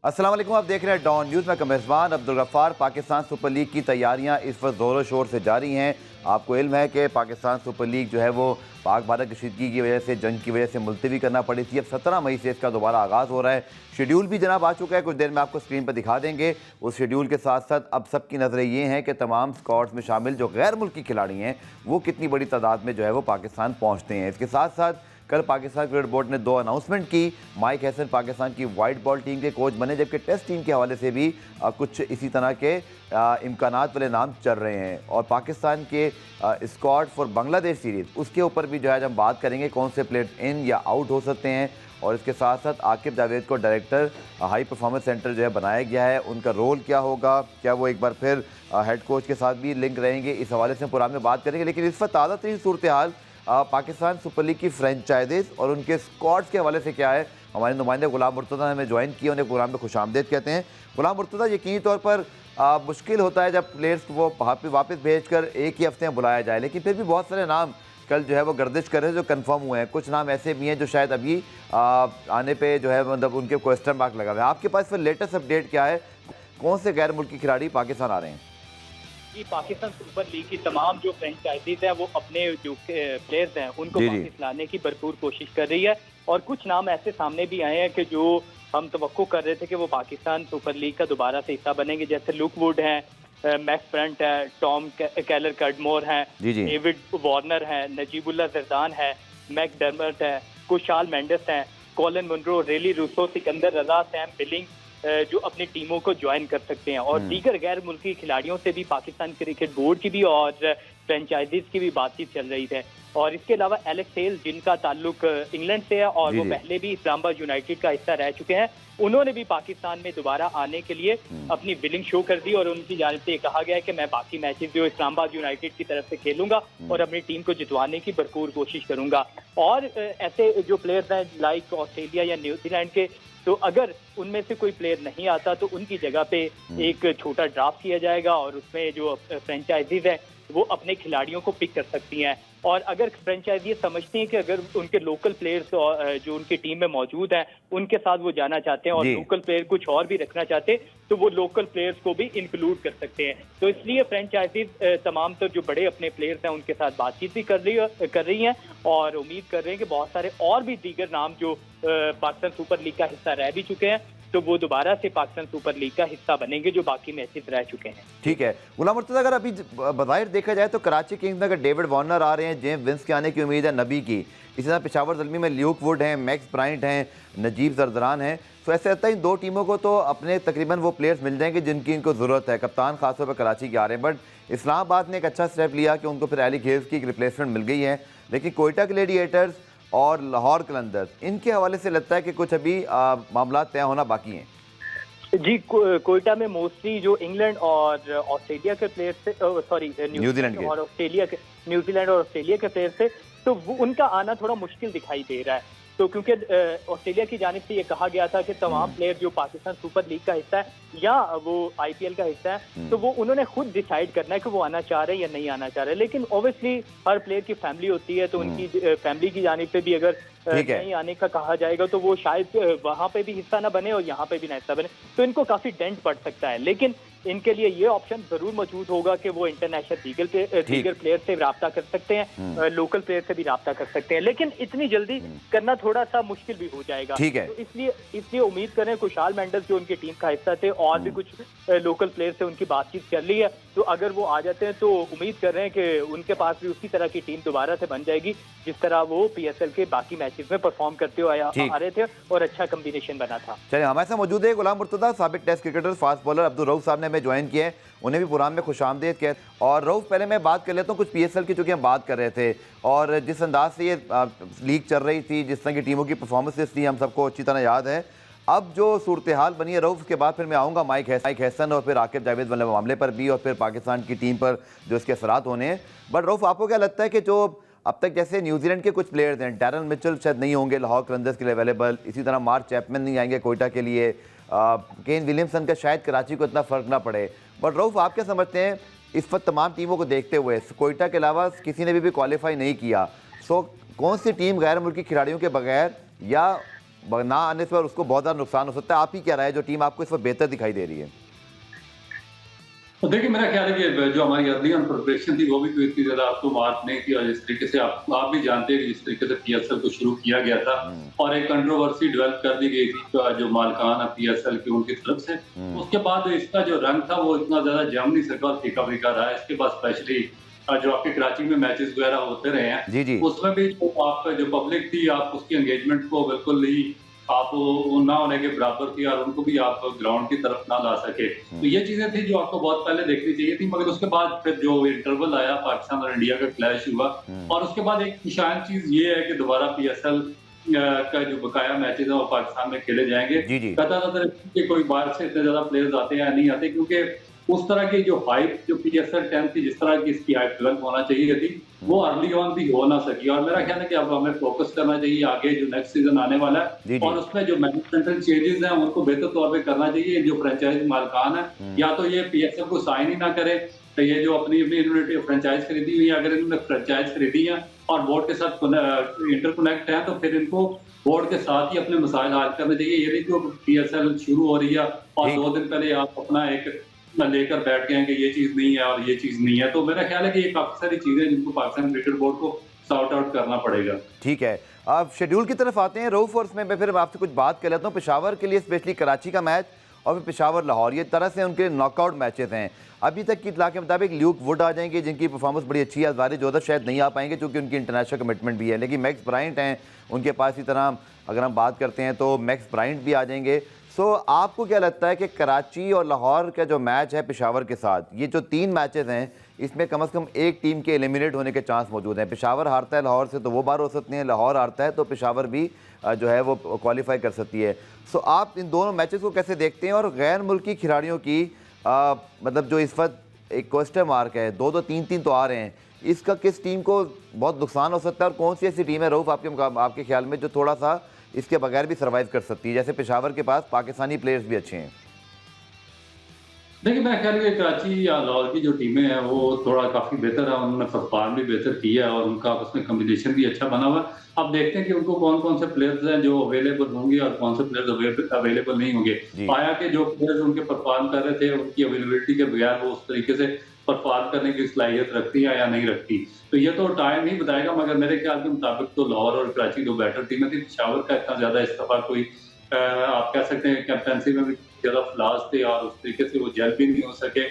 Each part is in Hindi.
अस्सलाम वालेकुम, आप देख रहे हैं डॉन न्यूज़ में मेज़बान अब्दुल गफ्फार। पाकिस्तान सुपर लीग की तैयारियां इस वक्त ज़ोरों शोर से जारी हैं। आपको इल्म है कि पाकिस्तान सुपर लीग जो है वो पाक भारत कशीदगी की वजह से, जंग की वजह से मुलतवी करना पड़ी थी। अब 17 मई से इसका दोबारा आगाज़ हो रहा है। शेड्यूल भी जनाब आ चुका है, कुछ देर में आपको स्क्रीन पर दिखा देंगे। उस शेड्यूल के साथ साथ अब सबकी नज़रें ये हैं कि तमाम स्क्वाड्स में शामिल जो गैर मुल्की खिलाड़ी हैं वो कितनी बड़ी तादाद में जो है वो पाकिस्तान पहुँचते हैं। इसके साथ साथ कल पाकिस्तान क्रिकेट बोर्ड ने 2 अनाउंसमेंट की। माइक हैसन पाकिस्तान की वाइट बॉल टीम के कोच बने, जबकि टेस्ट टीम के हवाले से भी कुछ इसी तरह के इम्कानात वाले नाम चल रहे हैं। और पाकिस्तान के स्क्वाड फॉर बांग्लादेश सीरीज़, उसके ऊपर भी जो है हम बात करेंगे कौन से प्लेयर इन या आउट हो सकते हैं। और इसके साथ साथ आकिब जावेद को डायरेक्टर हाई परफॉर्मेंस सेंटर जो है बनाया गया है, उनका रोल क्या होगा, क्या वो एक बार फिर हेड कोच के साथ भी लिंक रहेंगे, इस हवाले से प्रोग्राम में बात करेंगे। लेकिन इस वक्त ताज़ा तरीन सूरत हाल पाकिस्तान सुपर लीग की फ्रेंचाइजीज और उनके स्क्वाड्स के हवाले से क्या है। हमारे नुमाइंदे गुलाम मुर्तज़ा ने हमें ज्वाइन किया, उन्हें प्रोग्राम में खुशामदीद कहते हैं। गुलाम मुर्तज़ा, यकीनी तौर पर मुश्किल होता है जब प्लेयर्स को वो वापस भेज कर एक ही हफ्ते में बुलाया जाए, लेकिन फिर भी बहुत सारे नाम कल जो है वो गर्दिश कर रहे हैं जो कन्फर्म हुए हैं। कुछ नाम ऐसे भी हैं जो शायद अभी आने पर जो है मतलब उनके क्वेश्चन मार्क लगा हुआ है। आपके पास फिर लेटेस्ट अपडेट क्या है, कौन से गैर मुल्की खिलाड़ी पाकिस्तान आ रहे हैं? कि पाकिस्तान सुपर लीग की तमाम जो फ्रेंचाइजीज हैं वो अपने जो प्लेयर्स हैं उनको वापस लाने की भरपूर कोशिश कर रही है। और कुछ नाम ऐसे सामने भी आए हैं कि जो हम तवक्को कर रहे थे कि वो पाकिस्तान सुपर लीग का दोबारा से हिस्सा बनेंगे, जैसे लुक वुड हैं, मैक्स फ्रंट है, टॉम कैलर कर्डमोर हैं, डेविड वार्नर है, नजीबुल्लाह जरदान है, मैक डर्मट है, कुशाल मेंडिस हैं, कॉलिन मुनरो, रेली रूसो, सिकंदर रजा, सैम बिलिंग जो अपनी टीमों को ज्वाइन कर सकते हैं। और दीगर गैर मुल्की खिलाड़ियों से भी पाकिस्तान क्रिकेट बोर्ड की भी और फ्रेंचाइजीज की भी बातचीत चल रही है। और इसके अलावा एलेक्स हेल, जिनका ताल्लुक इंग्लैंड से है और वो पहले भी इस्लामाबाद यूनाइटेड का हिस्सा रह चुके हैं, उन्होंने भी पाकिस्तान में दोबारा आने के लिए अपनी विलिंग शो कर दी। और उनकी जानिब से कहा गया है कि मैं बाकी मैचेस जो इस्लामाबाद यूनाइटेड की तरफ से खेलूंगा और अपनी टीम को जितवाने की भरपूर कोशिश करूंगा। और ऐसे जो प्लेयर्स हैं लाइक ऑस्ट्रेलिया या न्यूजीलैंड के, तो अगर उनमें से कोई प्लेयर नहीं आता तो उनकी जगह पे एक छोटा ड्राफ्ट किया जाएगा और उसमें जो फ्रेंचाइजीज है वो अपने खिलाड़ियों को पिक कर सकती हैं। और अगर फ्रेंचाइजी समझती हैं कि अगर उनके लोकल प्लेयर्स जो उनकी टीम में मौजूद हैं उनके साथ वो जाना चाहते हैं और लोकल प्लेयर कुछ और भी रखना चाहते हैं, तो वो लोकल प्लेयर्स को भी इंक्लूड कर सकते हैं। तो इसलिए फ्रेंचाइजीज तमाम तो जो बड़े अपने प्लेयर्स हैं उनके साथ बातचीत भी कर रही हैं और उम्मीद कर रहे हैं कि बहुत सारे और भी दीगर नाम जो पाकिस्तान सुपर लीग का हिस्सा रह भी चुके हैं तो वो दोबारा से पाकिस्तान सुपर लीग का हिस्सा बनेंगे जो बाकी मैचेस रह चुके हैं। ठीक है गुलाम मुर्तज़ा, अगर अभी बज़ाहिर देखा जाए तो कराची किंग्स में अगर डेविड वार्नर आ रहे हैं, जेम्स विंस के आने की उम्मीद है, नबी की, इसी तरह पेशावर ज़ल्मी में ल्यूक वुड हैं, मैक्स ब्राइंट हैं, नजीब जरदान हैं, तो ऐसे लगता है इन दो टीमों को तो अपने तकरीबन वो प्लेयर्स मिल जाएंगे जिनकी इनको ज़रूरत है। कप्तान खासतौर पर कराची के आ रहे हैं, बट इस्लामाबाद ने एक अच्छा स्टेप लिया कि उनको फिर एलिक हेल्स की एक रिप्लेसमेंट मिल गई है। लेकिन कोयटा ग्लेडिएटर्स और लाहौर कलंदर्स, इनके हवाले से लगता है कि कुछ अभी मामला तय होना बाकी हैं। जी, कोयटा में मोस्टली जो इंग्लैंड और ऑस्ट्रेलिया के प्लेयर्स थे, सॉरी न्यूजीलैंड और ऑस्ट्रेलिया के प्लेयर्स थे, तो उनका आना थोड़ा मुश्किल दिखाई दे रहा है। तो क्योंकि ऑस्ट्रेलिया की जानिब से ये कहा गया था कि तमाम प्लेयर जो पाकिस्तान सुपर लीग का हिस्सा है या वो आईपीएल का हिस्सा है, तो वो उन्होंने खुद डिसाइड करना है कि वो आना चाह रहे हैं या नहीं आना चाह रहे। लेकिन ऑब्वियसली हर प्लेयर की फैमिली होती है, तो उनकी फैमिली की जानिब से भी अगर नहीं आने का कहा जाएगा तो वो शायद वहां पे भी हिस्सा ना बने और यहाँ पे भी ना हिस्सा बने, तो इनको काफी डेंट पड़ सकता है। लेकिन इनके लिए ये ऑप्शन जरूर मौजूद होगा कि वो इंटरनेशनल दीगर प्लेयर से राब्ता कर सकते हैं, लोकल प्लेयर से भी राब्ता कर सकते हैं, लेकिन इतनी जल्दी करना थोड़ा सा मुश्किल भी हो जाएगा। तो इसलिए उम्मीद करें कुशाल मेंडिस जो उनकी टीम का हिस्सा थे और भी कुछ लोकल प्लेयर से उनकी बातचीत चल रही है, तो अगर वो आ जाते हैं तो उम्मीद कर रहे हैं कि उनके पास भी उसी तरह की टीम दोबारा से बन जाएगी जिस तरह वो पीएसएल के बाकी मैचेस में परफॉर्म करते हुए आ रहे थे और अच्छा कॉम्बिनेशन बना था। चलिए, हमारे साथ मौजूद है गुलाम मुर्तज़ा, साबिक test cricketer, fast bowler Abdul Rauf साहब ने हमें ज्वाइन किया है, उन्हें भी प्रोग्राम में खुशामदीद किया। और रऊफ, पहले मैं बात कर लेता हूँ कुछ पीएसएल की, चूँकि हम बात कर रहे थे और जिस अंदाज से ये लीग चल रही थी, जिस तरह की टीमों की परफॉर्मेंसेस थी, हम सबको अच्छी तरह याद है। अब जो सूरत हाल बनी है रऊफ, के बाद फिर मैं आऊँगा माइक हैसन और फिर आकिब जावेद वाले मामले पर भी और फिर पाकिस्तान की टीम पर जो इसके असरात होने हैं। बट रऊफ, आपको क्या लगता है कि जो अब तक जैसे न्यूजीलैंड के कुछ प्लेयर्स हैं, डैरन मिचेल शायद नहीं होंगे लाहौर कलंदर्स के लिए अवेलेबल, इसी तरह मार्क चैपमैन नहीं आएंगे कोयटा के लिए, केन विलियमसन का शायद कराची को इतना फ़र्क ना पड़े, बट रऊफ आप क्या समझते हैं इस वक्त तमाम टीमों को देखते हुए कोयटा के अलावा किसी ने भी क्वालिफाई नहीं किया, सो कौन सी टीम गैर मुल्की खिलाड़ियों के बगैर या ना आने से उसको बहुत ज़्यादा नुकसान हो सकता है। आप ही क्या राय है, जो टीम आपको इस वक्त बेहतर दिखाई दे रही है? तो देखिए, मेरा ख्याल है कि जो हमारी अर्ली ऑन प्रिपरेशन थी वो भी कोई इतनी ज़्यादा आपको मार्क नहीं थी, और जिस तरीके से आप भी जानते हैं कि जिस तरीके से पीएसएल को शुरू किया गया था और एक कंट्रोवर्सी डेवलप कर दी गई थी जो मालिकान है पीएसएल की उनकी तरफ से, उसके बाद इसका जो रंग था वो इतना ज़्यादा जम नहीं सका और फीका-फीका रहा। इसके बाद स्पेशली जो आपके कराची में मैचेस वगैरह होते रहे हैं, जी, जी। उसमें भी जो पब्लिक थी, आप उसकी एंगेजमेंट को बिल्कुल ही आप वो ना होने के बराबर थी और उनको भी आप ग्राउंड की तरफ ना ला सके। तो ये चीजें थी जो आपको बहुत पहले देखनी चाहिए थी, मगर उसके बाद फिर जो इंटरवल आया, पाकिस्तान और इंडिया का क्लैश हुआ और उसके बाद एक निशान चीज ये है कि दोबारा पीएसएल का जो बकाया मैचेस है वो पाकिस्तान में खेले जाएंगे। जी, जी। पता नजर कि कोई बाहर से इतने ज्यादा प्लेयर्स आते हैं या नहीं आते, क्योंकि उस तरह की जो हाइप जो पीएसएल 10 थी, जिस तरह की इसकी हाइप डेवलप होना चाहिए थी, वो अर्ली ऑन भी हो ना सकी। और मेरा कहना है कि अब हमें फोकस करना चाहिए आगे जो नेक्स्ट सीजन आने वाला जी, है, जी। और उसमें जो मैनेजमेंटल चेंजेस हैं उनको बेहतर तौर पे करना चाहिए। जो फ्रेंचाइज मालिकान है या तो ये पीएसएल को साइन ही ना करे, तो ये जो अपनी अपनी इन्होंने फ्रेंचाइज खरीदी हुई है, अगर इन्होंने फ्रेंचाइज खरीदी है और बोर्ड के साथ इंटरकनेक्ट है, तो फिर इनको बोर्ड के साथ ही अपने मसाइल हल करने चाहिए। ये नहीं जो पीएसएल शुरू हो रही है और 2 दिन पहले आप अपना एक लेकर बैठ गए हैं कि ये चीज नहीं है और ये चीज नहीं है। तो मेरा ख्याल है कि ये काफी सारी चीजें जिनको पाकिस्तान क्रिकेट बोर्ड को सॉर्ट आउट करना पड़ेगा। ठीक है, अब शेड्यूल की तरफ आते हैं। रऊफ, और उसमें मैं फिर आपसे कुछ बात कर लेता हूँ। पेशावर के लिए स्पेशली कराची का मैच और फिर पेशावर लाहौर, ये तरह से उनके नॉकआउट मैचेस हैं। अभी तक की इतला के मुताबिक ल्यूक वुड आ जाएंगे, जिनकी परफॉर्मेंस बड़ी अच्छी है। अजवारी जोधा शायद नहीं आ पाएंगे क्योंकि उनकी इंटरनेशनल कमिटमेंट भी है, लेकिन मैक्स ब्रायंट हैं उनके पास। इसी तरह अगर हम बात करते हैं तो मैक्स ब्रायंट भी आ जाएंगे। सो आपको क्या लगता है कि कराची और लाहौर का जो मैच है पेशावर के साथ, ये जो 3 मैचेस हैं, इसमें कम से कम एक टीम के एलिमिनेट होने के चांस मौजूद हैं? पेशावर हारता है लाहौर से तो वो बाहर हो सकते हैं, लाहौर हारता है तो पेशावर भी जो है वो क्वालिफाई कर सकती है। सो आप इन दोनों मैचेस को कैसे देखते हैं? और गैर मुल्की खिलाड़ियों की मतलब जो इस वक्त एक क्वेश्चन मार्क है, 2-2 3-3 तो आ रहे हैं, इसका किस टीम को बहुत नुकसान हो सकता है? और कौन सी ऐसी टीम है रऊफ आपके ख्याल में जो थोड़ा सा इसके बगैर भी सर्वाइव कर सकती है? जैसे पेशावर के पास पाकिस्तानी प्लेयर्स भी अच्छे हैं। देखिए, मेरा ख्याल है कि कराची या लाहौर की जो टीमें हैं वो थोड़ा काफी बेहतर है, उन्होंने परफॉर्म भी बेहतर किया है और उनका आपस में कॉम्बिनेशन भी अच्छा बना हुआ है। अब देखते हैं कि उनको कौन कौन से प्लेयर्स हैं जो अवेलेबल होंगे और कौन से प्लेयर्स अवेलेबल नहीं होंगे। पाया कि जो प्लेयर्स उनके परफॉर्म कर रहे थे, उनकी अवेलेबिलिटी के बगैर वो उस तरीके से परफॉर्म करने की सलाहियत रखती है या नहीं रखती, तो ये तो टाइम ही बताएगा। मगर मेरे ख्याल के मुताबिक तो लाहौर और कराची दो बेटर टीमें थी। पेशावर का इतना ज्यादा इस्तेफा कोई आप कह सकते हैं कैप्टनसी में भी ज्यादा फ्लॉज थे और उस तरीके से वो जेल भी नहीं हो सके,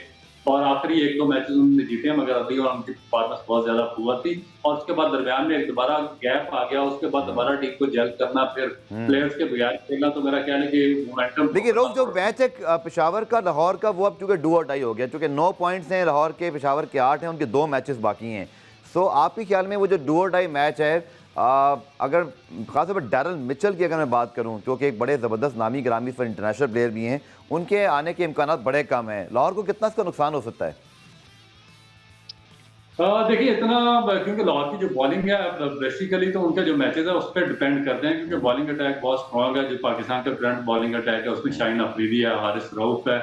और आखिरी 1-2 मैचेस उन्होंने जीते हैं, मगर अभी और उनकी परफॉर्मेंस बहुत ज्यादा पुअर थी। और उसके बाद दरमियान में एक दोबारा गैप आ गया, उसके बाद दोबारा टीम को जेल करना, फिर प्लेयर्स के बगैर खेलना, तो मेरा ख्याल है कि मोमेंटम। देखिए रऊफ, जो मैच है पेशावर का लाहौर का, वो अब चूंकि डू और डाई हो गया, चूंकि 9 पॉइंट्स हैं लाहौर के, पेशावर के 8 हैं, उनके 2 मैचेस बाकी हैं। सो आपके ख्याल में वो जो डू और डाई मैच है, अगर खासतौर पर डैरल मिचेल की अगर मैं बात करूं, जो कि एक बड़े ज़बरदस्त नामी ग्रामी पर इंटरनेशनल प्लेयर भी हैं, उनके आने के इम्कान बड़े कम हैं, लाहौर को कितना इसका नुकसान हो सकता है? देखिए, इतना क्योंकि लाहौर की जो बॉलिंग है बेसिकली तो उनके जो मैचेस है उस पर डिपेंड करते हैं, क्योंकि बॉलिंग अटैक बहुत स्ट्रॉन्ग है। जो पाकिस्तान का करंट बॉलिंग अटैक है उसमें शाहीन अफरीदी है, हारिस रऊफ है,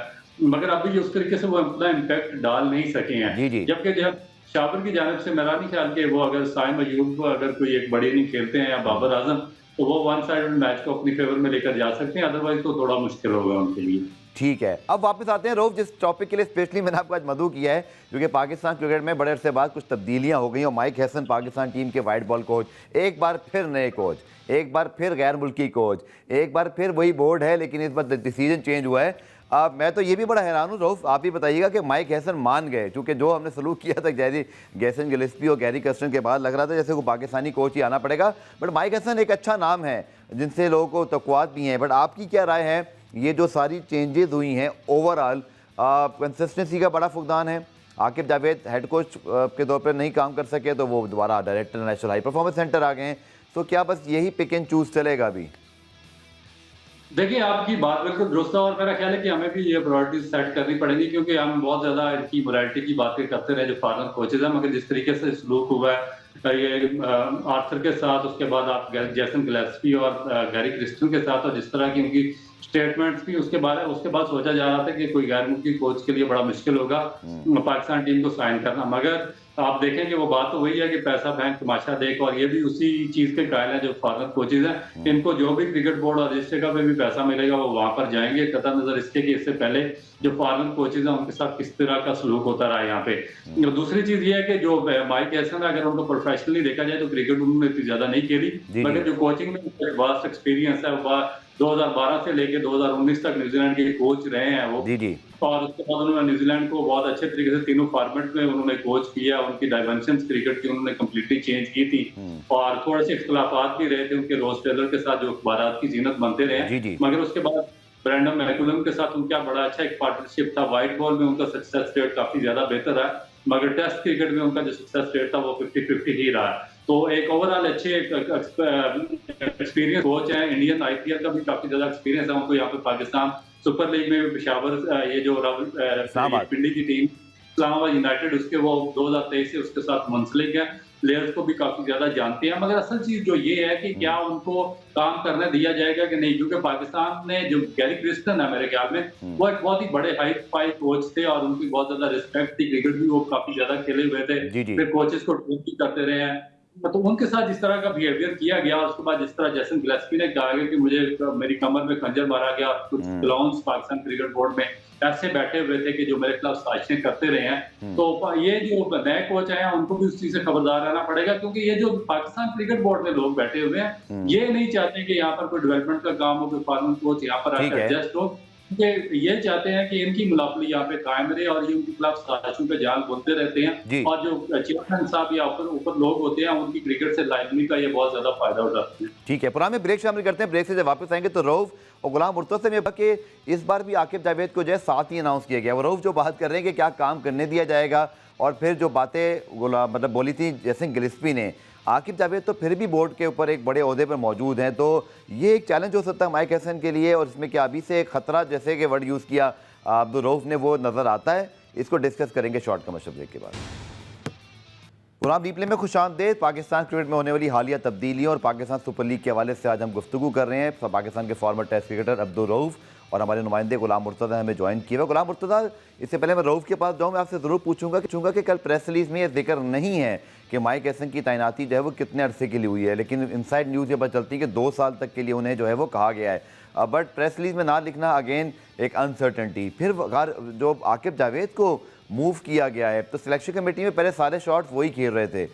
मगर अभी उस तरीके से वो अपना इम्पैक्ट डाल नहीं सके हैं। जबकि जब शाबर की जानिब से मेरा नहीं ख्याल कि वो अगर साइम अयूब को अगर कोई एक बड़ी इनिंग खेलते हैं या बाबर आजम, तो वो वन साइड मैच को अपनी फेवर में लेकर जा सकते हैं, अदरवाइज तो थोड़ा मुश्किल होगा उनके लिए। ठीक है, अब वापस आते हैं रऊफ, जिस टॉपिक के लिए स्पेशली मैंने आपको आज मधु किया है, क्योंकि पाकिस्तान क्रिकेट में बड़े अरसे बाद कुछ तब्दीलियां हो गई और माइक हैसन पाकिस्तान टीम के वाइट बॉल कोच, एक बार फिर नए कोच, एक बार फिर गैर मुल्की कोच, एक बार फिर वही बोर्ड है, लेकिन इस बार डिसीजन चेंज हुआ है। मैं तो ये भी बड़ा हैरान हूँ रऊफ, आप ही बताइएगा कि माइक हैसन मान गए, क्योंकि जो हमने सलूक किया था जैसन गिलेस्पी और गैरी कर्स्टन के बाद लग रहा था जैसे वो पाकिस्तानी कोच ही आना पड़ेगा, बट माइक हैसन एक अच्छा नाम है जिनसे लोगों को तवक्कुआत भी हैं। बट आपकी क्या राय है, ये जो सारी चेंजेस हुई हैं ओवरऑल कंसिस्टेंसी का बड़ा फुकदान है? आकिब जावेद हेड कोच के तौर पर नहीं काम कर सके तो वो दोबारा director national high performance centre आ गए हैं, तो क्या बस यही पिक एंड चूज चलेगा अभी? देखिए, आपकी बात बिल्कुल दुरुस्त है और मेरा ख्याल है कि हमें भी ये प्रायोरिटीज सेट करनी पड़ेगी, क्योंकि हम बहुत ज्यादा इनकी वैरायटी की बातें करते रहे जो फॉरेनर कोचेज हैं, मगर जिस तरीके से सलूक हुआ है ये आर्थर के साथ, उसके बाद आप जैसन गिलेस्पी और गैरी क्रिस्टन के साथ, और जिस तरह की उनकी स्टेटमेंट्स भी उसके बाद सोचा जा रहा था कि कोई गैर मुल्की कोच के लिए बड़ा मुश्किल होगा पाकिस्तान टीम को साइन करना, मगर आप देखें कि वो बात तो वही है कि पैसा फेंक तमाशा देख, और ये भी उसी चीज के कायल है जो फॉरेन कोचेज हैं। इनको जो भी क्रिकेट बोर्ड और जिस जगह पे भी पैसा मिलेगा वो वहां पर जाएंगे, कतई नजर इसके कि इससे पहले जो फॉरेन कोचेज हैं उनके साथ किस तरह का सलूक होता रहा है यहाँ पे। और दूसरी चीज ये है कि जो माइक हैसन है, अगर उनको प्रोफेशनली देखा जाए तो क्रिकेट उन्होंने इतनी ज्यादा नहीं खेली, मगर जो कोचिंग में वास्ट एक्सपीरियंस है, वो 2012 से लेके 2019 तक न्यूजीलैंड के कोच रहे हैं वो। और उसके बाद उन्होंने न्यूजीलैंड को बहुत अच्छे तरीके से तीनों फॉर्मेट में उन्होंने कोच किया, उनकी डायमेंशंस क्रिकेट की उन्होंने कंप्लीटली चेंज की थी। और थोड़े से इख्तलाफात भी रहे थे उनके रोज टेलर के साथ, जो अखबारात की जीनत बनते रहे, मगर उसके बाद ब्रैंडन मैकुलम के साथ उनका बड़ा अच्छा एक पार्टनरशिप था। व्हाइट बॉल में उनका सक्सेस रेट काफी ज्यादा बेहतर है, मगर टेस्ट क्रिकेट में उनका जो सक्सेस रेट था वो 50-50 ही रहा। तो एक ओवरऑल अच्छे एक्सपीरियंस कोच है। इंडियन आईपीएल का भी काफी ज्यादा एक्सपीरियंस है उनको। यहाँ पे पाकिस्तान सुपर लीग में पेशावर ये जो पिंडी की टीम इस्लामाबाद यूनाइटेड, उसके वो 2023 से उसके साथ मुंसलिक है, प्लेयर्स को भी काफी ज्यादा जानते हैं। मगर असल चीज जो ये है कि क्या उनको काम करने दिया जाएगा कि नहीं, क्योंकि पाकिस्तान ने जो गैरी क्रिस्टन है मेरे ख्याल में वो एक बहुत ही बड़े हाई फाई कोच थे और उनकी बहुत ज्यादा रिस्पेक्ट थी, क्रिकेट भी वो काफी ज्यादा खेले हुए थे, फिर कोचेस को ट्रेन भी करते रहे हैं। तो उनके साथ जिस तरह का बिहेवियर किया गया, उसके बाद जिस तरह जैसन गिलेस्पी ने कहा कि मुझे मेरी कमर में खंजर मारा गया, कुछ क्लाउन्स पाकिस्तान क्रिकेट बोर्ड में ऐसे बैठे हुए थे कि जो मेरे खिलाफ साजिशें करते रहे हैं। तो ये जो नए कोच हैं उनको भी उस चीज से खबरदार रहना पड़ेगा, क्योंकि ये जो पाकिस्तान क्रिकेट बोर्ड में लोग बैठे हुए हैं ये नहीं चाहते कि यहाँ पर कोई डेवलपमेंट का काम हो, कोई फॉरेन कोच यहाँ पर आकर एडजस्ट हो। ये चाहते हैं कि इनकी मुलाफली यहाँ पे कायम रहे और ये उनके खिलाफ साजिशों पे जाल बोलते रहते हैं। और जो चेयरमैन साहब या ऊपर लोग होते हैं उनकी क्रिकेट से लाइवली का ये बहुत ज्यादा फायदा उठाते हैं। ठीक है, पुराने ब्रेक शामिल करते हैं। ब्रेक से जब वापस आएंगे तो रऊफ और गुलाम मुर्तज़ा से कि इस बार भी आकिब जावेद को जो है साथ ही अनाउंस किया गया। वो रऊफ जो बात कर रहे हैं कि क्या काम करने दिया जाएगा, और फिर जो बातें मतलब बोली थी जैसन गिलेस्पी ने, आकिब जावेद तो फिर भी बोर्ड के ऊपर एक बड़े ओहदे पर मौजूद हैं, तो ये एक चैलेंज हो सकता है माइक हैसन के लिए। और इसमें क्या अभी से एक खतरा, जैसे कि वर्ड यूज़ किया अब्दुल रऊफ ने, वो नज़र आता है। इसको डिस्कस करेंगे शॉर्ट कमर्शियल ब्रेक के बाद। पुराना रिप्ले में खुशामदीद। पाकिस्तान क्रिकेट में होने वाली हालिया तब्दीलियों और पाकिस्तान सुपर लीग के हवाले से आज हम गुफ्तगू कर रहे हैं। पाकिस्तान के former test cricketer Abdul Rauf और हमारे नुमाइंदे गुलाम मुर्तज़ा हमें ज्वाइन किया हुआ। गुलाम मुर्तज़ा, इससे पहले मैं रऊफ के पास जाऊँ, मैं आपसे ज़रूर पूछूंगा कि कल प्रेस रिलीज में यह जिक्र नहीं है कि माइक हैसन की तैनाती जो है वो कितने अरसे के लिए हुई है, लेकिन इनसाइड न्यूज़ ये पता चलती है कि 2 साल तक के लिए उन्हें जो है वो कहा गया है। बट प्रेस रिलीज में ना लिखना अगेन एक अनसर्टेनिटी। फिर जो आकिब जावेद को मूव किया गया है, तो सिलेक्शन कमेटी में पहले सारे शॉट्स वही खेल रहे थे,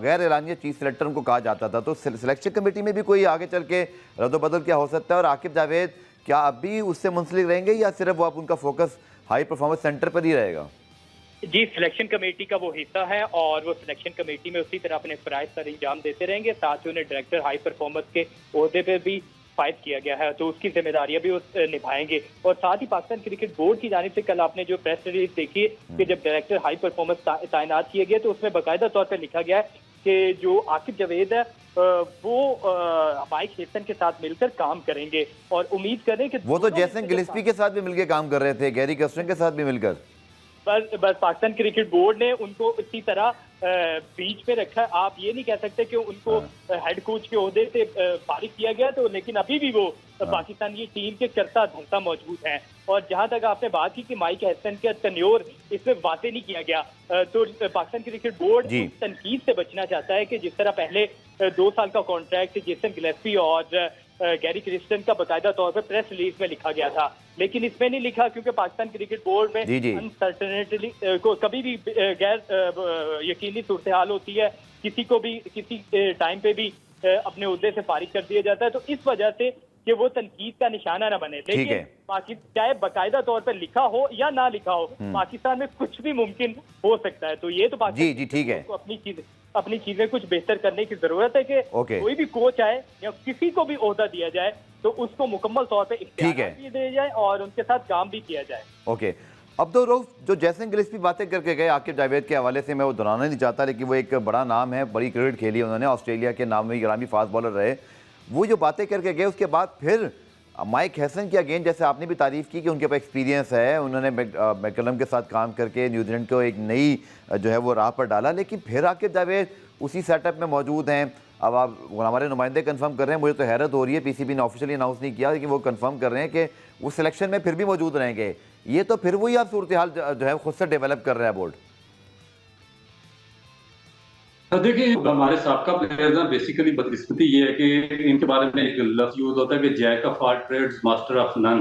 गैर एलानिया चीफ सेलेक्टर उनको कहा जाता था। तो सिलेक्शन कमेटी में भी कोई आगे चल के रद्दोबदल क्या हो सकता है, और आकिब जावेद क्या अभी उससे मुंसलिक रहेंगे या सिर्फ वो आप उनका फोकस हाई परफॉर्मेंस सेंटर पर ही रहेगा? जी, सिलेक्शन कमेटी का वो हिस्सा है और वो सिलेक्शन कमेटी में उसी तरह अपने फराइज सर अंजाम देते रहेंगे। साथ ही उन्हें डायरेक्टर हाई परफॉर्मेंस के ओहदे पे भी फाइज किया गया है, तो उसकी जिम्मेदारियां भी निभाएंगे। और साथ ही पाकिस्तान क्रिकेट बोर्ड की जानिब से कल आपने जो प्रेस रिलीज देखी कि जब डायरेक्टर हाई परफॉर्मेंस तैनात किए गए, तो उसमें बाकायदा तौर पर लिखा गया है कि जो आकिब जावेद है वो माइक हैसन के साथ मिलकर काम करेंगे और उम्मीद करें कि वो तो जैसन गिलेस्पी के साथ भी मिलकर काम कर रहे थे, गैरी क्रिस्टन के साथ भी मिलकर। बस पाकिस्तान क्रिकेट बोर्ड ने उनको इसी तरह बीच में रखा है। आप ये नहीं कह सकते कि उनको हेड कोच के ओहदे से फारिग किया गया, तो लेकिन अभी भी वो पाकिस्तान की टीम के करता धरता मौजूद हैं। और जहां तक आपने बात की कि माइक हैसन का तन्योर इसमें वाजे नहीं किया गया, तो पाकिस्तान क्रिकेट बोर्ड तनकीद से बचना चाहता है कि जिस तरह पहले 2 साल का कॉन्ट्रैक्ट जेसन गिलेस्पी और गैरी क्रिस्टन का बाकायदा तौर पर प्रेस रिलीज में लिखा गया था, लेकिन इसमें नहीं लिखा क्योंकि पाकिस्तान क्रिकेट बोर्ड में अनसर्टेनिटी को कभी भी गैर यकीनी सूरत हाल होती है, किसी को भी किसी टाइम पे भी अपने ओहदे से फारिग कर दिया जाता है, तो इस वजह से कि वो तनकीद का निशाना न बने। लेकिन चाहे बाकायदा तौर पर लिखा हो या ना लिखा हो, पाकिस्तान में कुछ भी मुमकिन हो सकता है। तो ये तो पाकिस्तान ठीक है, अपनी चीजें कुछ बेहतर करने की जरूरत है कि कोई भी कोच आए या किसी को भी ओहदा दिया जाए तो उसको मुकम्मल तौर पे इख्तियार भी दिया जाए और उनके साथ काम भी किया जाए। ओके, अब्दुल रऊफ जो जैसन गिलेस्पी बातें करके गए आकिब जावेद के हवाले से, मैं वो दोहराना नहीं चाहता, लेकिन वो एक बड़ा नाम है, बड़ी क्रिकेट खेली उन्होंने, ऑस्ट्रेलिया के नामी ग्रामी फास्ट बॉलर रहे। वो जो बातें करके गए उसके बाद फिर माइक हैसन की अगेन जैसे आपने भी तारीफ़ की कि उनके पास एक्सपीरियंस है, उन्होंने मैकलम के साथ काम करके न्यूजीलैंड को एक नई जो है वो राह पर डाला, लेकिन फिर आकिब जावेद उसी सेटअप में मौजूद हैं। अब आप हमारे नुमाइंदे कंफर्म कर रहे हैं, मुझे तो हैरत हो रही है, पीसीबी ने ऑफिशियली अनाउंस नहीं किया, लेकिन वो कंफर्म कर रहे हैं कि वो सिलेक्शन में फिर भी मौजूद रहेंगे। ये तो फिर वही आप सूरत हाल जो है खुद से डेवलप कर रहा है बोर्ड। तो देखिए हमारे साबका प्लेयर ना बेसिकली बदकिस्मती ये है कि इनके बारे में एक लफ्ज यूज होता है कि jack of all trades master of none,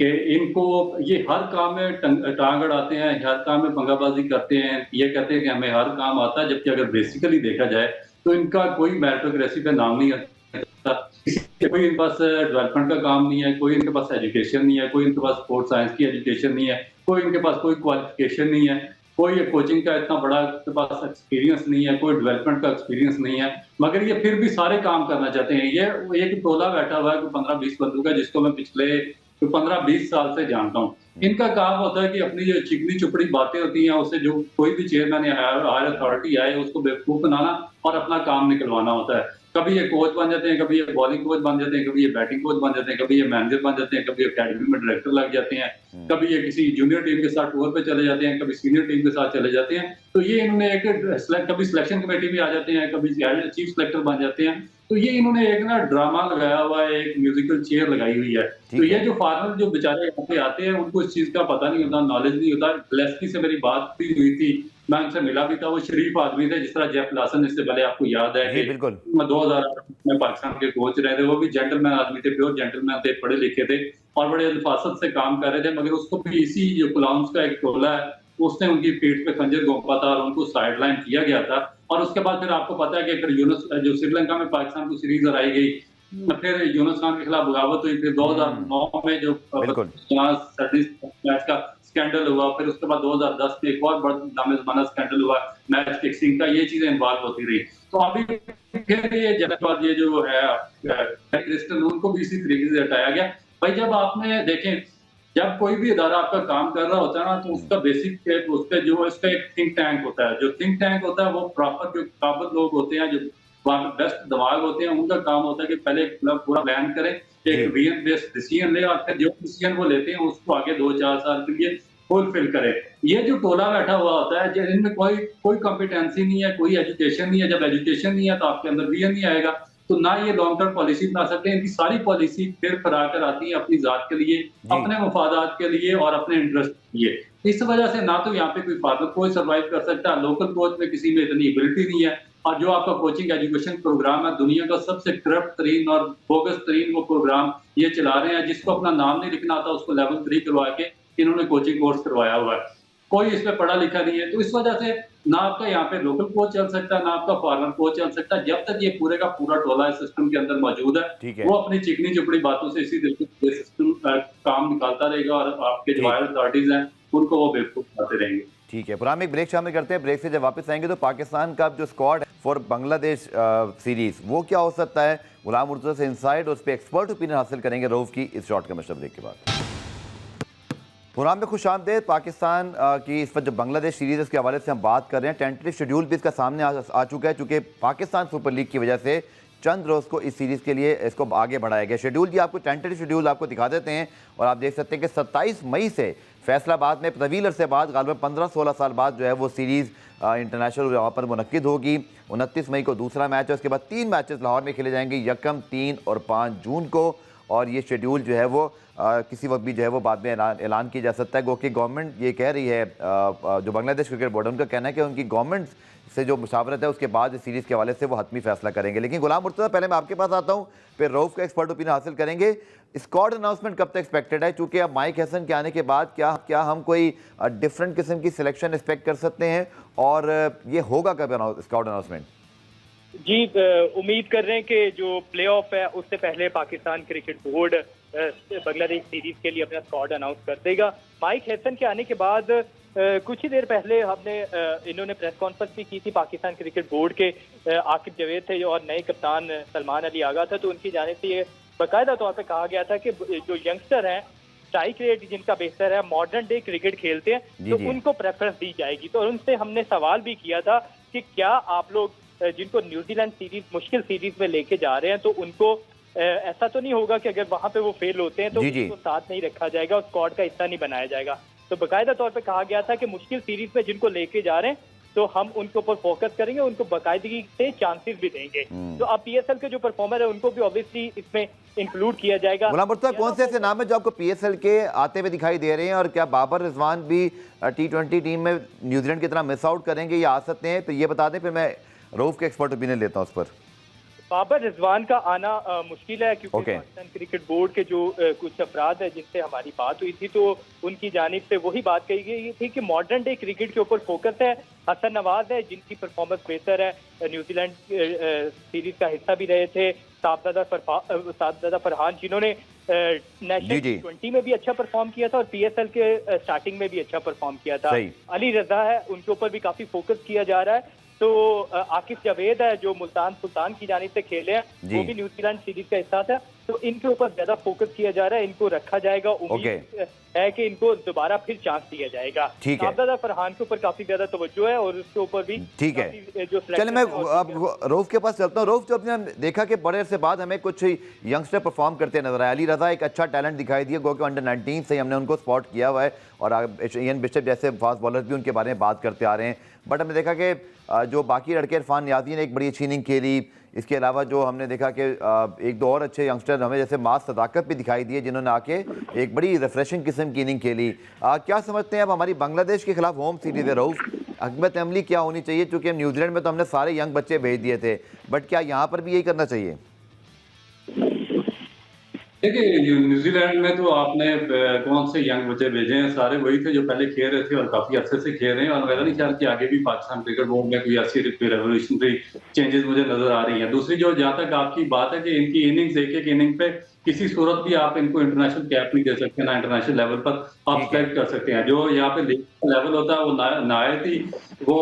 कि इनको ये हर काम में टांग अड़ाते हैं, हर काम में पंगाबाजी करते हैं, ये कहते हैं कि हमें हर काम आता है, जबकि अगर बेसिकली देखा जाए तो इनका कोई मेरिटोक्रेसी पे नाम नहीं आता, कोई इनके पास डेवलपमेंट का काम नहीं है, कोई इनके पास एजुकेशन नहीं है, कोई इनके पास स्पोर्ट्स साइंस की एजुकेशन नहीं है, कोई इनके पास कोई क्वालिफिकेशन नहीं है, कोई कोचिंग का इतना बड़ा के पास एक्सपीरियंस नहीं है, कोई डेवलपमेंट का एक्सपीरियंस नहीं है, मगर ये फिर भी सारे काम करना चाहते हैं। ये एक टोला बैठा हुआ है कोई 15-20 बंदों का, जिसको मैं पिछले 15-20 साल से जानता हूँ। इनका काम होता है कि अपनी जो चिकनी चुपड़ी बातें होती हैं उससे जो कोई भी चेयरमैन या हायर अथॉरिटी आए उसको बेवकूफ बनाना और अपना काम निकलवाना होता है। कभी ये कोच बन जाते हैं, कभी ये बॉलिंग कोच बन जाते हैं, कभी ये बैटिंग कोच बन जाते हैं, कभी ये मैनेजर बन जाते हैं, कभी अकेडमी में डायरेक्टर लग जाते हैं, कभी ये किसी जूनियर टीम के साथ टूर पे चले जाते हैं, कभी सीनियर टीम के साथ चले जाते हैं। तो ये इन्होंने एक कभी सिलेक्शन कमेटी में आ जाते हैं, कभी चीफ सिलेक्टर बन जाते हैं। तो ये इन्होंने एक ना ड्रामा लगाया हुआ है, एक म्यूजिकल चेयर लगाई हुई है। तो ये जो फार्मर जो बेचारे यहाँ पे आते हैं उनको इस चीज का पता नहीं होता, नॉलेज नहीं होता। लेस्की से मेरी बात भी हुई थी, मैं उनसे मिला भी था, वो शरीफ आदमी थे, जिस तरह जेफ लासन, इससे पहले आपको याद है कि 2008 में पाकिस्तान के कोच रहे थे, वो भी जेंटलमैन आदमी थे, प्योर जेंटलमैन थे, पढ़े लिखे थे और बड़े अल्फासत से काम कर रहे थे, मगर उसको भी इसी जो क्लाउन्स का एक टोला है उसने उनकी पीठ पे खंजर घोंपा था और उनको साइडलाइन किया गया था। और उसके बाद फिर आपको पता है कि फिर यूनुस जो श्रीलंका में पाकिस्तान को सीरीज हराई गई, फिर यूनुस खान के खिलाफ बगावत हुई, फिर 2009 में जो मैच का स्कैंडल हुआ, फिर उसके बाद 2010 में एक और बड़ा नामे ज़माना स्कैंडल हुआ मैच फिक्सिंग का, ये चीजें इन्वॉल्व होती रही। तो अभी फिर ये जनाब ये जो है क्रिस्टन उनको भी इसी तरीके से हटाया गया। भाई जब आपने देखें, जब कोई भी इदारा आपका काम कर रहा होता है ना, तो उसका बेसिक उसका जो इसका एक थिंक टैंक होता है, जो थिंक टैंक होता है वो प्रॉपर जो काबिल लोग होते हैं, जो वहाँ पे बेस्ट दिमाग होते हैं, उनका काम होता है कि पहले पूरा प्लान करें, एक विजन बेस्ड डिसीजन ले और फिर जो डिसीजन वो लेते हैं उसको आगे 2-4 साल के लिए फुलफिल करें। ये जो टोला बैठा हुआ होता है जिनमें कोई कॉम्पिटेंसी नहीं है, कोई एजुकेशन नहीं है, जब एजुकेशन नहीं है तो आपके अंदर विजन नहीं आएगा, तो ना ये लॉन्ग टर्म पॉलिसी बना सकते हैं। इनकी सारी पॉलिसी फिर फरा कर आती है अपनी जात के लिए, अपने मफादात के लिए और अपने इंटरेस्ट के लिए। इस वजह से ना तो यहाँ पे कोई फार्मर कोच सर्वाइव कर सकता, लोकल कोच में किसी में इतनी एबिलिटी नहीं है, और जो आपका कोचिंग एजुकेशन प्रोग्राम है दुनिया का सबसे करप्ट तरीन और बोगस तरीन वो प्रोग्राम ये चला रहे हैं, जिसको अपना नाम नहीं लिखना आता उसको लेवल 3 करवा के इन्होंने कोचिंग कोर्स करवाया हुआ है, कोई इस पे पढ़ा लिखा नहीं है। तो इस वजह से ना आपका यहाँ पे लोकल कोच चल सकता है, ना आपका फार्मर कोच चल सकता है, जब तक ये पूरे का पूरा टोला सिस्टम के अंदर मौजूद है। वो अपनी चिकनी चुपड़ी बातों से इसी तरीके से सिस्टम काम निकालता रहेगा और आपके जो हायर अथॉरिटीज हैं उनको वो बेवकूफ बनाते रहेंगे। ठीक है, पुराना एक ब्रेक शामिल करते हैं। ब्रेक से जब वापस आएंगे तो पाकिस्तान का जो स्क्वाड है फॉर बांग्लादेश सीरीज वो क्या हो सकता है, गुलाम मुर्तज़ा से इनसाइड और उस पर एक्सपर्ट ओपिनियन हासिल करेंगे रऊफ की इस शॉर्ट कमर्शियल ब्रेक के बाद। प्रोग्राम में खुश आमदेद। पाकिस्तान की इस वक्त जो बांग्लादेश सीरीज के हवाले से हम बात कर रहे हैं, टेंटेटिव शेड्यूल भी इसका सामने आ चुका है, चूँकि पाकिस्तान सुपर लीग की वजह से चंद रोज़ को इस सीरीज़ के लिए इसको आगे बढ़ाया गया। शेड्यूल भी आपको टेंटेटिव शेड्यूल आपको दिखा देते हैं और आप देख सकते हैं कि 27 मई से फैसलाबाद में तवील अरसे बाद गालिबन 15-16 साल बाद जो है वो सीरीज़ इंटरनेशनल वहाँ पर मुनक्किद होगी। 29 मई को दूसरा मैच है, उसके बाद 3 मैचेस लाहौर में खेले जाएंगे, 1, 3 और 5 जून को। और ये शेड्यूल जो है वो किसी वक्त भी जो है वो बाद में ऐलान किया जा सकता है। गो कि गवर्नमेंट ये कह रही है, जो बांग्लादेश क्रिकेट बोर्ड है उनका कहना है कि उनकी गवर्नमेंट से जो मुशावरत है उसके बाद इस सीरीज़ के हवाले से वो हतमी फैसला करेंगे। लेकिन गुलाम मुर्तज़ा, पहले मैं आपके पास आता हूँ, फिर रऊफ का एक्सपर्ट ओपिनियन हासिल करेंगे। स्क्वाड अनाउंसमेंट कब तक एक्सपेक्टेड है, चूँकि अब माइक हैसन के आने के बाद क्या हम कोई डिफरेंट किस्म की सिलेक्शन एक्सपेक्ट कर सकते हैं, और ये होगा कब स्क्वाड अनाउंसमेंट? जी, उम्मीद कर रहे हैं कि जो प्ले ऑफ है उससे पहले Pakistan cricket board Bangladesh series के लिए अपना स्क्वाड अनाउंस कर देगा। माइक हैसन के आने के बाद कुछ ही देर पहले इन्होंने प्रेस कॉन्फ्रेंस भी की थी। पाकिस्तान क्रिकेट बोर्ड के आकिब जवेद थे और नए कप्तान सलमान अली आगा था, तो उनकी जाने से ये बाकायदा तौर पर कहा गया था कि जो यंगस्टर हैं, स्ट्राइक रेट जिनका बेहतर है, मॉडर्न डे क्रिकेट खेलते हैं, तो उनको प्रेफरेंस दी जाएगी। तो उनसे हमने सवाल भी किया था कि क्या आप लोग जिनको न्यूजीलैंड सीरीज मुश्किल सीरीज में लेके जा रहे हैं, तो उनको ऐसा तो नहीं होगा कि अगर वहां पे वो फेल होते हैं तो उनको साथ नहीं रखा जाएगा और स्क्वाड का हिस्सा नहीं बनाया जाएगा। तो बाकायदा तौर पे कहा गया था कि मुश्किल सीरीज में जिनको लेके जा रहे हैं तो हम उनके ऊपर फोकस करेंगे, उनको बाकायदगी से चांसेस भी देंगे। तो अब पीएसएल के जो परफॉर्मर है उनको भी ऑब्वियसली इसमें इंक्लूड किया जाएगा। गुलाम मुर्तज़ा, कौन से ऐसे नाम है जो आपको पीएसएल के आते हुए दिखाई दे रहे हैं, और क्या बाबर रिजवान भी T20 टीम में न्यूजीलैंड की तरह मिस आउट करेंगे या आ सकते हैं? तो ये बता दें, फिर मैं रऊफ के एक्सपर्ट ओपिनियन लेता हूँ उस पर। बाबर रिजवान का आना मुश्किल है, क्योंकि Okay. पाकिस्तान क्रिकेट बोर्ड के जो कुछ अफराद है जिनसे हमारी बात हुई थी, तो उनकी जानिब से वही बात कही गई थी कि मॉडर्न डे क्रिकेट के ऊपर फोकस है। हसन नवाज है जिनकी परफॉर्मेंस बेहतर है, न्यूजीलैंड सीरीज का हिस्सा भी रहे थे। साहबजादा फरहान जिन्होंने नेशनल T20 में भी अच्छा परफॉर्म किया था और PSL के स्टार्टिंग में भी अच्छा परफॉर्म किया था। अली रजा है, उनके ऊपर भी काफी फोकस किया जा रहा है। तो आकिफ जावेद है जो मुल्तान सुल्तान की जानिब से खेले हैं, वो भी न्यूजीलैंड सीरीज का हिस्सा था। तो इनके ऊपर ज्यादा फोकस किया जा रहा है, इनको रखा जाएगा। उम्मीद है कि इनको दोबारा फिर चांस दिया जाएगा। साहबजादा फरहान के ऊपर काफी ज्यादा तवज्जो है और उसके ऊपर भी ठीक है। चलिए मैं अब रऊफ के पास चलता हूँ। रऊफ, जो अपने देखा कि बड़े अरसे बाद हमें कुछ यंगस्टर परफॉर्म करते नजर आए। अली रजा एक अच्छा टैलेंट दिखाई दिया, गो के अंडर 19 से हमने उनको स्पॉट किया हुआ है और इयान बिशप जैसे फास्ट बॉलर भी उनके बारे में बात करते आ रहे हैं। बट हमने देखा कि जो बाकी लड़के, इरफान नियाज़ी ने एक बड़ी अच्छी इनिंग खेली। इसके अलावा जो हमने देखा कि एक दो और अच्छे यंगस्टर हमें जैसे मास सदाकत भी दिखाई दिए, जिन्होंने आके एक बड़ी रिफ्रेशिंग किस्म की इनिंग खेली। क्या समझते हैं अब हमारी बांग्लादेश के खिलाफ होम सीरीज है रऊफ, हिकमत अमली क्या होनी चाहिए? चूँकि न्यूजीलैंड में तो हमने सारे यंग बच्चे भेज दिए थे, बट क्या यहाँ पर भी यही करना चाहिए? देखिए, न्यूजीलैंड में तो आपने कौन से यंग बच्चे भेजे हैं? सारे वही थे जो पहले खेल रहे थे और काफी अरसे से खेल रहे हैं। और मेरा नहीं ख्याल कि आगे भी पाकिस्तान क्रिकेट बोर्ड में कोई ऐसी रेवोल्यूशनरी चेंजेस मुझे नजर आ रही हैं। दूसरी जो जहाँ तक आपकी बात है कि इनकी इनिंग्स एक एक इनिंग पे किसी सूरत भी आप इनको इंटरनेशनल कैप नहीं दे सकते, ना इंटरनेशनल लेवल पर आप सेलेक्ट कर सकते हैं। जो यहाँ पे लेवल होता है वो नायत ही वो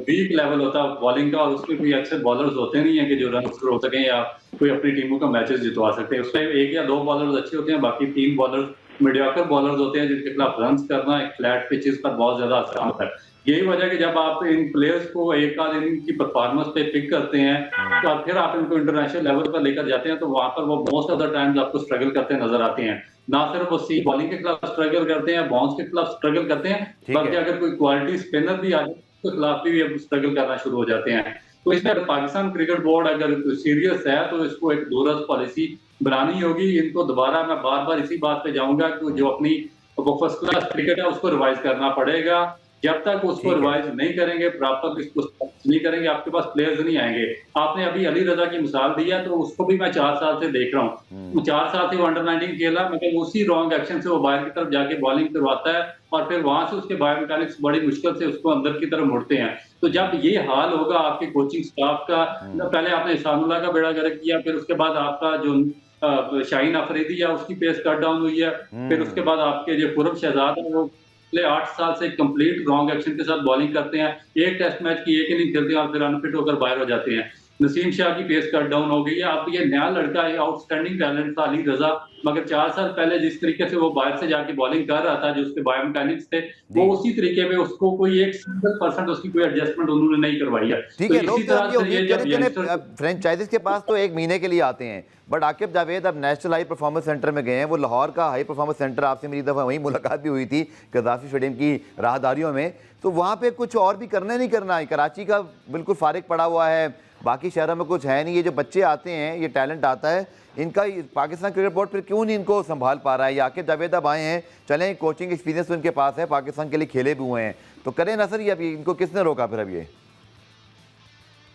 वीक लेवल होता है बॉलिंग का, और उसमें कोई अच्छे बॉलर्स होते नहीं है कि जो रन स्कोर हो सकें या कोई अपनी टीमों का मैचेस जितवा सकते हैं। उसमें एक या दो बॉलर्स अच्छे होते हैं, बाकी 3 बॉलर्स मीडियोकर बॉलर्स होते हैं जिनके खिलाफ रन करना एक फ्लैट पिचेस पर बहुत ज्यादा आसान होता है। यही वजह कि जब आप इन प्लेयर्स को एक आध इनकी परफॉर्मेंस पे पिक करते हैं तो फिर आप इनको इंटरनेशनल लेवल पर लेकर जाते हैं, तो वहां पर वो मोस्ट ऑफ द टाइम्स आपको स्ट्रगल करते नजर आते हैं। ना सिर्फ वो सी बॉलिंग के खिलाफ स्ट्रगल करते हैं, बाउंस के खिलाफ स्ट्रगल करते हैं, बल्कि अगर कोई क्वालिटी स्पिनर भी आ जाए तो खिलाफ भी स्ट्रगल करना शुरू हो जाते हैं। तो इसमें पाकिस्तान क्रिकेट बोर्ड अगर सीरियस है तो इसको एक दूरदर्श पॉलिसी बनानी होगी। इनको दोबारा मैं बार बार इसी बात पे जाऊंगा कि जो अपनी फर्स्ट क्लास क्रिकेट है उसको रिवाइज करना पड़ेगा। जब तक उसको रिवाइज नहीं करेंगे, प्रॉपर इसको नहीं करेंगे, आपके पास प्लेयर्स नहीं आएंगे। आपने अभी अली रजा की मिसाल दी है, तो उसको भी मैं 4 साल से देख रहा हूँ। 4 साल से वो अंडर 19 खेला, मतलब उसी रॉन्ग एक्शन से वो बाहर की तरफ जाके बॉलिंग करवाता है और फिर वहां से उसके बायोमेकेनिक्स बड़ी मुश्किल से उसको अंदर की तरफ मुड़ते हैं। तो जब ये हाल होगा आपके कोचिंग स्टाफ का, पहले आपने इसानुल्लाह का बेड़ा गर्क किया, फिर उसके बाद आपका जो शाहीन अफरीदी है उसकी पेस कट डाउन हुई है, फिर उसके बाद आपके जो पूरब शहजाद है वो 8 साल से कंप्लीट रॉन्ग एक्शन के साथ बॉलिंग करते हैं, एक टेस्ट मैच की एक इनिंग खेलते हैं और फिर अनफिट होकर बाहर हो जाते हैं। नसीम शाह की पेस कट डाउन हो गई है। अब ये नया लड़का है, आउटस्टैंडिंग टैलेंट था अली रजा, मगर 4 साल पहले जिस तरीके से वो बाहर से जाके बॉलिंग कर रहा था, जो उसके बायोमेकेनिक्स थे, वो उसी तरीके में उसको कोई 1% उसकी कोई एडजस्टमेंट उन्होंने नहीं करवाई है। ठीक है, लोग फ्रेंचाइजीज के पास तो 1 महीने के लिए आते हैं, बट आकिब जावेद अब नेशनल हाई परफॉर्मेंस सेंटर में गए हैं। वो लाहौर का हाई परफॉर्मेंस सेंटर, आपसे मेरी दफ़ा वहीं मुलाकात भी हुई थी गद्दाफी स्टेडियम की राहदारियों में, तो वहाँ पे कुछ और भी करना नहीं करना है। कराची का बिल्कुल फारिग पड़ा हुआ है, बाकी शहरों में कुछ है नहीं। ये जो बच्चे आते हैं, ये टैलेंट आता है, इनका पाकिस्तान क्रिकेट बोर्ड फिर क्यों नहीं इनको संभाल पा रहा है? ये आकिब जावेद अब आए हैं, चलें कोचिंग एक्सपीरियंस उनके पास है, पाकिस्तान के लिए खेले भी हुए हैं, तो करें ना सर ये अभी इनको किसने रोका फिर? अब ये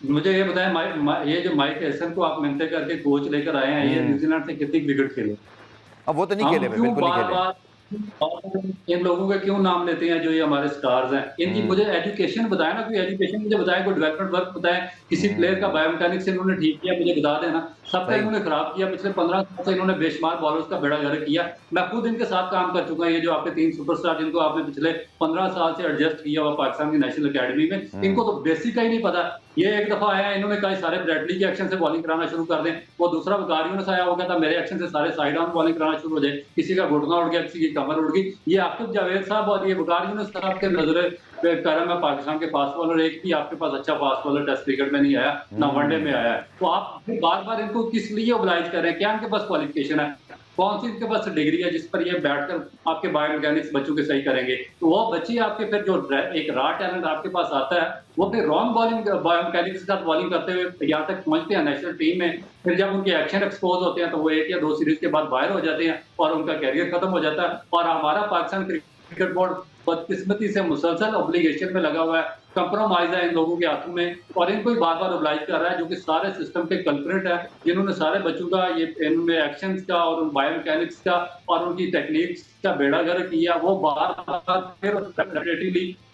मुझे ये बताएं, ये जो माइक हैसन को आप मिलते करके कोच लेकर आए हैं, ये न्यूजीलैंड से कितनी क्रिकेट खेले? अब वो तो नहीं खेले, बिल्कुल नहीं खेले। इन लोगों के क्यों नाम लेते हैं जो ये हमारे स्टार्स हैं? इनकी मुझे एजुकेशन बताए ना, कोई एजुकेशन मुझे बताए, कोई डेवलपमेंट वर्क बताए, किसी प्लेयर का बायोमेकेनिक्स इन्होंने ठीक किया मुझे बता देना। सबका इन्होंने खराब किया। पिछले 15 साल से इन्होंने बेशुमार बॉलर्स का बेड़ा गर्क किया। मैं खुद इनके साथ काम कर चुका हूं। ये जो आपके 3 सुपरस्टार जिनको आपने पिछले 15 साल से एडजस्ट किया हुआ पाकिस्तान की नेशनल अकेडमी में, इनको तो बेसिक का ही नहीं पता। ये एक दफा आया, इन्होंने कहा सारे ब्रैडली के एक्शन से बॉलिंग कराना शुरू कर दें। वो दूसरा वकारियों से आया, हो गया था मेरे एक्शन से सारे साइड डाउन बॉलिंग कराना शुरू हो जाए। किसी का घुटना उड़ गया, किसी की कमर उड़ गई। ये आकिब जावेद साहब और ये वकारियों साहब के नजरे करम है पाकिस्तान के फास्ट बॉलर, एक भी आपके पास अच्छा फास्ट बॉलर टेस्ट क्रिकेट में नहीं आया, ना वनडे में आया है। तो आप बार बार इनको किस लिए ओबलाइज कर रहे हैं? क्या इनके पास क्वालिफिकेशन है? कौन सी इनके पास डिग्री है जिस पर ये बैठकर आपके बायोमेकेनिक्स बच्चों के सही करेंगे? तो वो बच्चे आपके फिर जो एक रॉ टैलेंट आपके पास आता है, वो फिर रॉन्ग बॉलिंग बायोमेकेनिक्स के साथ बॉलिंग करते हुए यहाँ तक पहुंचते हैं नेशनल टीम में। फिर जब उनके एक्शन एक्सपोज होते हैं तो वो 1 या 2 सीरीज के बाद बाहर हो जाते हैं और उनका कैरियर खत्म हो जाता है। और हमारा पाकिस्तान क्रिकेट बोर्ड बदकिस्मती से मुसलसल ऑब्लिगेशन में लगा हुआ है कंप्रोमाइज है इन लोगों के हाथों में, और इनको ही बार बार ओब्लाइज कर रहा है, जो कि सारे सिस्टम के कल्प्रेट है, जिन्होंने सारे बच्चों का ये इनमें एक्शंस का और बायोमैकेनिक्स का और उनकी टेक्निक्स का बेड़ा गर्क किया। वो बार बार फिर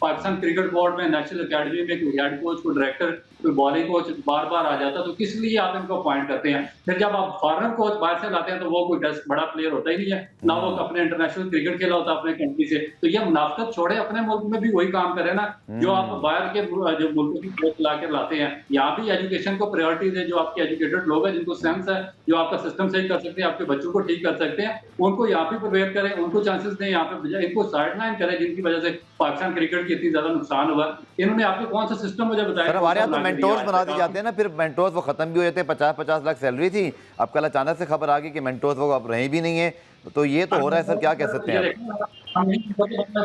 पाकिस्तान क्रिकेट बोर्ड में, नेशनल अकेडमी में कोई हेड कोच, कोई डायरेक्टर, कोई बॉलिंग कोच बार बार आ जाता, तो किस लिए आप इनको अपॉइंट करते हैं? फिर जब आप फॉरेन कोच बाहर से लाते हैं तो वो कोई बड़ा प्लेयर होता ही नहीं है, ना वो अपने इंटरनेशनल क्रिकेट खेला होता अपने कंट्री से। तो ये मुनाफिकत छोड़े, अपने मुल्क में भी वही काम करें ना जो आप बाहर के जो मुल्कों की कोच ला के लाते हैं। यहाँ भी एजुकेशन को प्रायोरिटी दे, जो आपके एजुकेटेड लोग हैं, जिनको सेंस है, जो आपका सिस्टम सही कर सकते हैं, आपके बच्चों को ठीक कर सकते हैं, उनको यहाँ पे प्रिपेयर करें, उनको चांसेस दें यहाँ पे, बजाय इनको साइडलाइन करें, जिनकी वजह से पाकिस्तान क्रिकेट की इतनी ज्यादा नुकसान हुआ। इन्होंने आपको कौन सा सिस्टम मुझे बताया? हमारे यहाँ तो मेंटोर्स बना दिए जाते हैं ना, फिर मेंटोर्स वो खत्म भी हो जाते हैं। 50-50 लाख सैलरी थी, अब कल अचानक से खबर आ गई कि मेंटोर्स वो अब रहे भी नहीं है, तो ये तो हो रहा है सर, क्या कह सकते हैं हम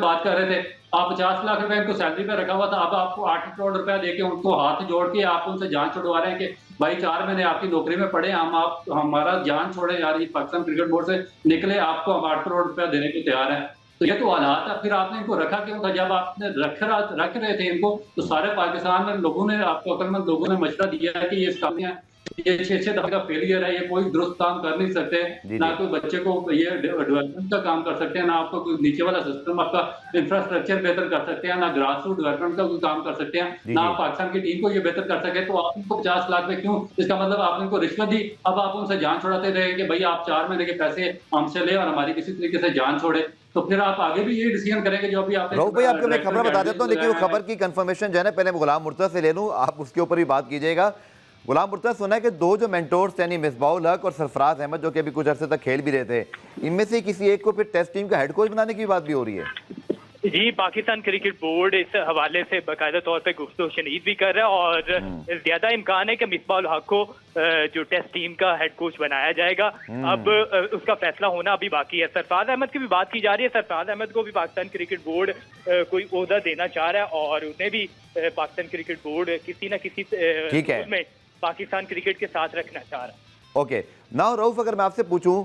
बात कर रहे थे, आप 50 लाख रुपए इनको सैलरी पे रखा हुआ था, अब आपको 8 करोड़ रुपया देके उनको हाथ जोड़ के आप उनसे जान छुड़वा रहे हैं कि भाई 4 महीने आपकी नौकरी में पड़े, हम आप हमारा जान छोड़े यार, ये पाकिस्तान क्रिकेट बोर्ड से निकले, आपको हम 8 करोड़ रुपया देने को तैयार है। तो ये तो हालात है। फिर आपने इनको रखा क्यों था? जब आपने रख रहे थे इनको, तो सारे पाकिस्तान में लोगों ने, आपको अक्लमंद लोगों ने मशवरा दिया है कि ये काम ये 6-6 दफे का फेलियर है, ये कोई दुरुस्त काम कर नहीं सकते, ना कोई बच्चे को ये डेवलपमेंट का काम कर सकते हैं, ना आपको कोई नीचे वाला सिस्टम आपका इंफ्रास्ट्रक्चर बेहतर कर सकते हैं, ना ग्रास रूट डेवलपमेंट का कोई काम कर सकते हैं, ना आप पाकिस्तान की टीम को ये बेहतर कर सके। तो आप उनको 50 लाख में क्यों? इसका मतलब आपने उनको रिश्वत दी, अब आप उनसे जान छुड़ाते रहे कि भाई आप 4 महीने के पैसे हमसे ले और हमारी किसी तरीके से जान छोड़े। तो फिर आप आगे भी ये डिसीजन करेंगे जो अभी आप भाई आपको मैं खबर बता देता हूँ, लेकिन वो खबर की कंफर्मेशन जो है ना, पहले गुलाम मुर्तज़ा से ले लूँ, आप उसके ऊपर भी बात कीजिएगा। गुलाम मुर्तज़ा, सुना है कि 2 जो मेंटोर्स यानी मिसबाउल हक और सरफराज अहमद, जो कि अभी कुछ अर्से तक खेल भी रहे थे, इनमें से किसी एक को फिर टेस्ट टीम का हेड कोच बनाने की बात भी हो रही है। जी, पाकिस्तान क्रिकेट बोर्ड इस हवाले से बाकायदा तौर पे गुफ्तगू शनीद भी कर रहा है और ज्यादा इम्कान है कि मिसबाउल हक को जो टेस्ट टीम का हेड कोच बनाया जाएगा। अब उसका फैसला होना अभी बाकी है। सरफराज अहमद की भी बात की जा रही है। सरफराज अहमद को भी पाकिस्तान क्रिकेट बोर्ड कोई ओहदा देना चाह रहा है और उन्हें भी पाकिस्तान क्रिकेट बोर्ड किसी न किसी में पाकिस्तान क्रिकेट के साथ रखना चाह रहा है। ओके, नाउ रऊफ, अगर मैं आपसे पूछूं,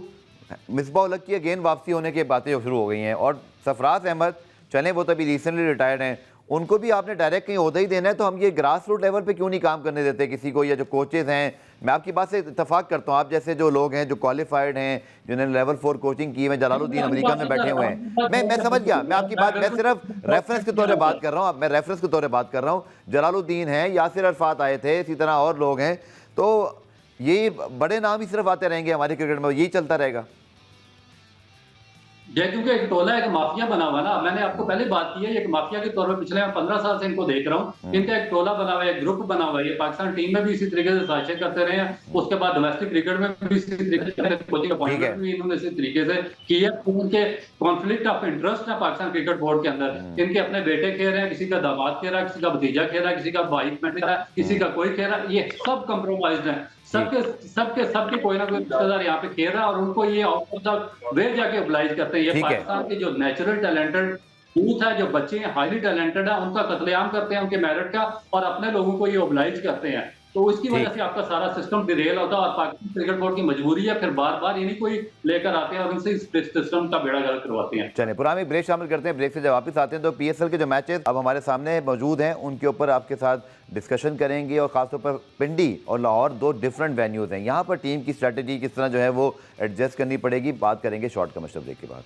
मिसबाउल हक की अगेन वापसी होने की बातें शुरू हो गई हैं और सरफराज अहमद चले, वो तो अभी रिसेंटली रिटायर्ड हैं, उनको भी आपने डायरेक्ट कहीं ओहदा ही देना है, तो हम ये ग्रास रूट लेवल पे क्यों नहीं काम करने देते किसी को? या जो कोचेज़ हैं, मैं आपकी बात से इत्तेफाक करता हूँ, आप जैसे जो लोग हैं जो क्वालिफाइड हैं, जिन्होंने लेवल 4 कोचिंग की है, जलालुद्दीन अमेरिका में बैठे हुए हैं, मैं समझ गया, मैं आपकी बात, मैं सिर्फ रेफरेंस के तौर पर बात कर रहा हूँ, मैं रेफरेंस के तौर पर बात कर रहा हूँ। जलालुद्दीन है, यासिर अरफात आए थे, इसी तरह और लोग हैं, तो ये बड़े नाम ही सिर्फ आते रहेंगे हमारे क्रिकेट में, यही चलता रहेगा? ये क्योंकि एक टोला, एक माफिया बना हुआ ना, मैंने आपको पहले बात की है, एक माफिया के तौर पर पिछले 15 साल से इनको देख रहा हूँ। इनका एक टोला बना हुआ है, एक ग्रुप बना हुआ है। ये पाकिस्तान टीम में भी इसी तरीके से साजिशें करते रहे हैं, उसके बाद डोमेस्टिक क्रिकेट में भी इसी तरीके से कोचिंग अपॉइंटमेंट भी इन्होंने इसी तरीके से की है। उनके कॉन्फ्लिक्ट ऑफ इंटरेस्ट है पाकिस्तान क्रिकेट बोर्ड के अंदर। इनके अपने बेटे खेल रहे हैं, किसी का दामाद खेल रहा है, किसी का भतीजा खेल रहा है, किसी का भाई खेल रहा है, किसी का कोई खेल रहा है, ये सब कंप्रोमाइज है। सबके कोई ना कोई रिश्तेदार यहाँ पे खेल रहा है और उनको ये वे जाके ओब्लाइज करते हैं। ये पाकिस्तान के जो नेचुरल टैलेंटेड यूथ है, जो बच्चे हैं हाईली टैलेंटेड है, उनका कत्लेआम करते हैं, उनके मेरिट का, और अपने लोगों को ये ओब्लाइज करते हैं। तो उसकी वजह से आपका सारा सिस्टम डिरेल होता है और पाकिस्तान क्रिकेट बोर्ड की मजबूरी है फिर बार बार इन्हीं कोई लेकर आते हैं और उनसे इस सिस्टम का बेड़ा गर्क करवाते हैं। चलिए पुराने ब्रेक शामिल करते हैं, ब्रेक से जब वापस आते हैं तो पीएसएल के जो मैचेस अब हमारे सामने मौजूद हैं उनके ऊपर आपके साथ डिस्कशन करेंगे और खासतौर पर पिंडी और लाहौर 2 डिफरेंट वेन्यूज़ हैं, यहाँ पर टीम की स्ट्रैटेजी किस तरह जो है वो एडजस्ट करनी पड़ेगी, बात करेंगे शॉर्ट कमर्शियल ब्रेक के बाद।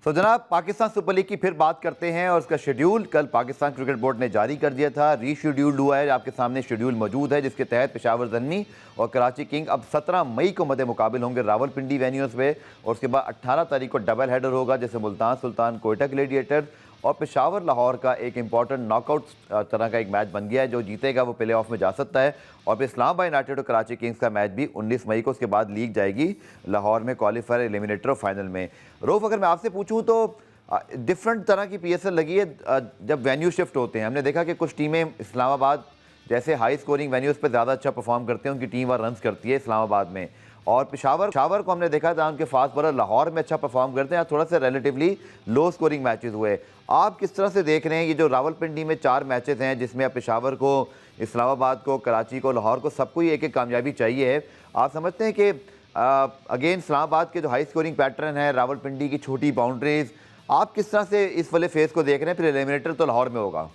तो जनाब, पाकिस्तान सुपर लीग की फिर बात करते हैं और उसका शेड्यूल कल पाकिस्तान क्रिकेट बोर्ड ने जारी कर दिया था, रीशेड्यूल्ड हुआ है, आपके सामने शेड्यूल मौजूद है, जिसके तहत पेशावर ज़ल्मी और कराची किंग अब 17 मई को मद्दे मुकाबिल होंगे रावलपिंडी वेन्यूज़ पे, और उसके बाद 18 तारीख को डबल हेडर होगा, जैसे मुल्तान सुल्तान कोयटा ग्लेडिएटर और पेशावर लाहौर का एक इंपॉर्टेंट नॉकआउट तरह का एक मैच बन गया है, जो जीतेगा वो प्ले ऑफ में जा सकता है। और फिर इस्लामाबाद यूनाइटेड और कराची किंग्स का मैच भी 19 मई को, उसके बाद लीग जाएगी लाहौर में क्वालिफायर, एलिमिनेटर और फाइनल में। रोफ, अगर मैं आपसे पूछूँ तो डिफरेंट तरह की पीएसएल लगी है जब वेन्यू शिफ्ट होते हैं। हमने देखा कि कुछ टीमें इस्लामाबाद जैसे हाई स्कोरिंग वेन्यूज़ पर ज़्यादा अच्छा परफॉर्म करते हैं, उनकी टीम वहाँ रन्स करती है इस्लामाबाद में, और पेशावर को हमने देखा था उनके फास्ट बॉलर लाहौर में अच्छा परफॉर्म करते हैं, थोड़ा सा रिलेटिवली लो स्कोरिंग मैचेस हुए। आप किस तरह से देख रहे हैं ये जो रावलपिंडी में 4 मैचेस हैं, जिसमें अब पेशावर को, इस्लामाबाद को, कराची को, लाहौर को, सबको ही एक कामयाबी चाहिए है। आप समझते हैं कि अगेन इस्लामाबाद के जो हाई स्कोरिंग पैटर्न है, रावलपिंडी की छोटी बाउंड्रीज, आप किस तरह से इस वाले फेज़ को देख रहे हैं? फिर एलिमिनेटर तो लाहौर में होगा।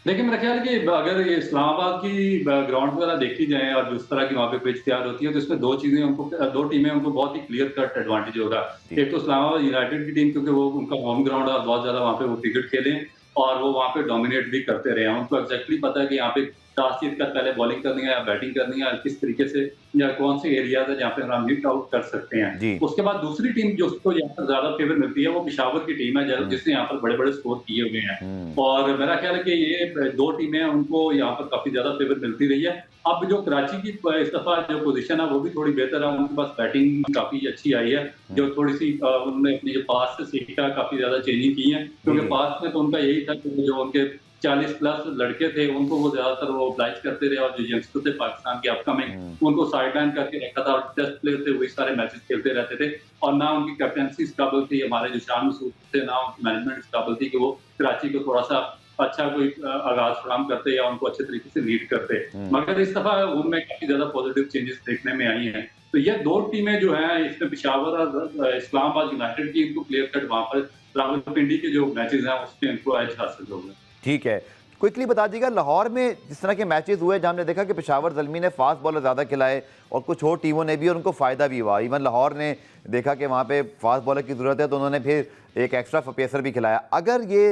देखिए, मेरा ख्याल है कि अगर ये इस्लामाबाद की ग्राउंड वगैरह देखी जाए और जिस तरह की वहाँ पे पिच तैयार होती है, तो इसमें 2 चीज़ें उनको 2 टीमें उनको बहुत ही क्लियर कट एडवांटेज होगा। जी। एक तो इस्लामाबाद यूनाइटेड की टीम, क्योंकि वो उनका होम ग्राउंड है और बहुत ज़्यादा वहाँ पे वो क्रिकेट खेले और वो वहाँ पे डोमिनेट भी करते रहे हैं। उनको एग्ज़ैक्टली पता है कि यहाँ पे टॉस जीत कर पहले बॉलिंग करनी है या बैटिंग करनी है, और किस तरीके से या कौन से एरियाज़ है जहाँ पे हम हिट आउट कर सकते हैं। जी। उसके बाद दूसरी टीम जो उसको यहाँ पर ज़्यादा फ़ेवर मिलती है, वो पेशावर की टीम है, जिसने यहाँ पर बड़े-बड़े स्कोर किए हुए हैं। हुँ। और मेरा ख्याल है कि ये 2 टीमें हैं, उनको यहाँ पर काफ़ी ज़्यादा फ़ेवर मिलती रही है। अब जो कराची की इस दफ़ा जो पोज़ीशन है वो भी थोड़ी बेहतर है, उनके पास बैटिंग काफ़ी अच्छी आई है, जो थोड़ी-सी उन्होंने अपनी जो पास से सीखा, काफ़ी ज़्यादा चेंजिंग की है, क्योंकि जी। पास में तो उनका यही था कि जो उनके 40 प्लस लड़के थे, उनको वो ज़्यादातर वो ऑब्लाइज करते रहे, और जो यंगस्टर थे पाकिस्तान के अपकमिंग, हुँ। उनको साइडलाइन करके रखा था, और टेस्ट प्लेयर थे वही सारे मैचेस खेलते रहते थे, और ना उनकी कैप्टेंसी इस काबिल थी, हमारे जो शान मसूद थे, ना उनकी मैनेजमेंट इस काबिल थी कि वो कराची को थोड़ा-सा अच्छा कोई आगाज़ फराहम करते या उनको अच्छे तरीके से लीड करते। हुँ। मगर इस दफ़ा उनमें काफ़ी ज़्यादा पॉजिटिव चेंजेस देखने में आई हैं। तो ये 2 टीमें जो हैं, इसमें पेशावर और इस्लामाबाद यूनाइटेड की इनको क्लियर कट वहाँ पर रावलपिंडी के जो मैचेस हैं, उसमें इनको एज हासिल हो गया। ठीक है। क्विकली बता दीजिएगा, लाहौर में जिस तरह के मैचेस हुए जहाँ हमने देखा कि पेशावर ज़ल्मी ने फास्ट बॉलर ज़्यादा खिलाए और कुछ और टीमों ने भी, और उनको फ़ायदा भी हुआ। इवन लाहौर ने देखा कि वहाँ पे फास्ट बॉलर की ज़रूरत है, तो उन्होंने फिर एक एक्स्ट्रा पेसर भी खिलाया। अगर ये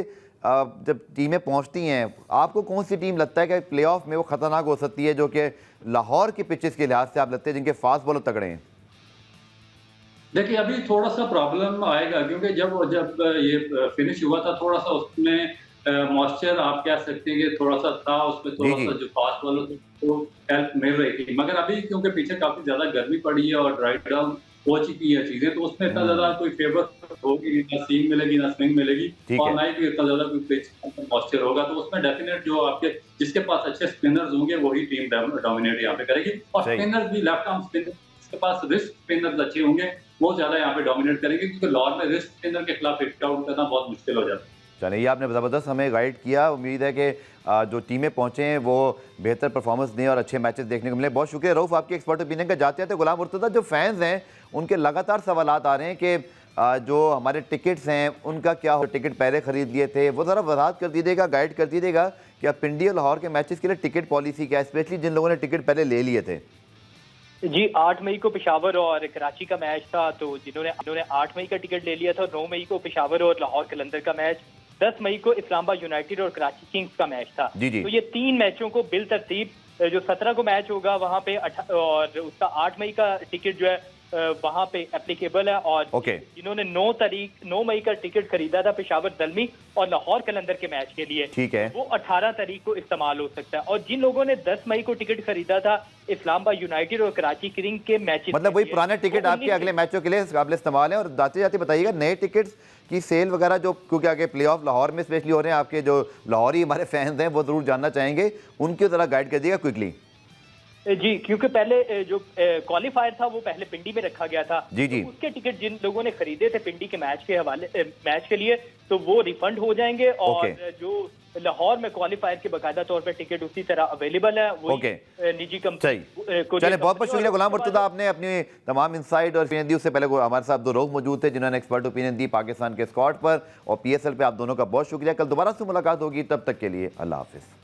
जब टीमें पहुँचती हैं, आपको कौन सी टीम लगता है कि प्लेऑफ में वो ख़तरनाक हो सकती है, जो कि लाहौर के पिचेस के लिहाज से आप लगते हैं जिनके फास्ट बॉलर तगड़े हैं? देखिए, अभी थोड़ा-सा प्रॉब्लम आएगा, क्योंकि जब जब ये फिनिश हुआ था, थोड़ा-सा उसमें मॉइस्चर आप कह सकते हैं कि थोड़ा-सा था, उसमें जी, जी। थोड़ा-सा जो फास्ट बॉलर थे वो हेल्प मिल रही थी। मगर अभी क्योंकि पीछे काफ़ी ज़्यादा गर्मी पड़ी है और ड्राई डाउन हो चुकी है चीज़ें, तो उसमें इतना ज़्यादा कोई फेवर होगी नहीं, ना सीम मिलेगी, ना स्विंग मिलेगी, ठीक और है। ना ही कोई इतना ज़्यादा कोई पिच मॉइस्चर होगा। तो उसमें डेफिनेट जो आपके जिसके पास अच्छे स्पिनर्स होंगे, वही टीम डोमिनेट यहाँ पे करेगी, और सही। स्पिनर्स भी लेफ्ट आर्म स्पिनर जिसके पास रिस्ट स्पिनर्स अच्छे होंगे, वो ज़्यादा यहाँ पे डोमिनेट करेंगे, क्योंकि लाहौर में रिस्ट स्पिनर के खिलाफ हिट आउट करना बहुत मुश्किल हो जाता है। चलिए, ये आपने ज़बरदस्त हमें गाइड किया। उम्मीद है कि जो टीमें पहुँचे हैं वो बेहतर परफॉर्मेंस दें और अच्छे मैचेस देखने को मिले। बहुत शुक्रिया रऊफ़ आपकी एक्सपर्ट ओपिनियन का। जाते-जाते गुलाम मुर्तज़ा, जो फैंस हैं उनके लगातार सवालात आ रहे हैं कि जो हमारे टिकट्स हैं उनका क्या हो, टिकट पहले ख़रीद लिए थे, वो ज़रा वज़ाहत कर दीजिएगा, गाइड कर दीजिएगा कि अब पिंडी और लाहौर के मैचेस के लिए टिकट पॉलिसी क्या है, स्पेशली जिन लोगों ने टिकट पहले ले लिए थे। जी, 8 मई को पेशावर और कराची का मैच था, तो जिन्होंने 8 मई का टिकट ले लिया था, 9 मई को पेशावर और लाहौर कलंदर का मैच, 10 मई को इस्लामाबाद यूनाइटेड और कराची किंग्स का मैच था। जी, जी। तो ये 3 मैचों को बिल तरतीब जो 17 को मैच होगा वहाँ पे और उसका 8 मई का टिकट जो है वहाँ पे एप्लीकेबल है, और ओके। जिन्होंने 9 मई का टिकट खरीदा था पेशावर ज़ल्मी और लाहौर कलंदर के मैच के लिए, ठीक है। वो 18 तारीख को इस्तेमाल हो सकता है। और जिन लोगों ने 10 मई को टिकट खरीदा था इस्लामाबाद यूनाइटेड और कराची किंग्स के मैच, मतलब वही पुराने टिकट आपके अगले मैचों के लिए काबिल इस्तेमाल है। और जाते जाते बताइएगा, नए टिकट्स की सेल वगैरह जो, क्योंकि आगे प्ले ऑफ लाहौर में स्पेशली हो रहे हैं, आपके जो लाहौरी हमारे फैंस हैं वो ज़रूर जानना चाहेंगे, उनकी ज़रा गाइड कर दीजिएगा क्विकली। जी, क्योंकि पहले जो क्वालिफायर था वो पहले पिंडी में रखा गया था। जी, जी। तो उसके टिकट जिन लोगों ने खरीदे थे पिंडी के मैच के लिए, तो वो रिफंड हो जाएंगे, और जो लाहौर में क्वालिफायर के बाकायदा तौर पर टिकट उसी तरह अवेलेबल है, वो निजी कंपनी को। चलिए, बहुत बहुत शुक्रिया गुलाम मुर्तज़ा, आपने अपनी तमाम इंसाइट और ओपिनियन दी। उससे पहले हमारे साथ 2 लोग मौजूद थे जिन्होंने एक्सपर्ट ओपिनियन दी पाकिस्तान के स्क्वाड पर और PSL पे। आप दोनों का बहुत शुक्रिया। कल दोबारा से मुलाकात होगी, तब तक के लिए अल्लाह हाफिज़।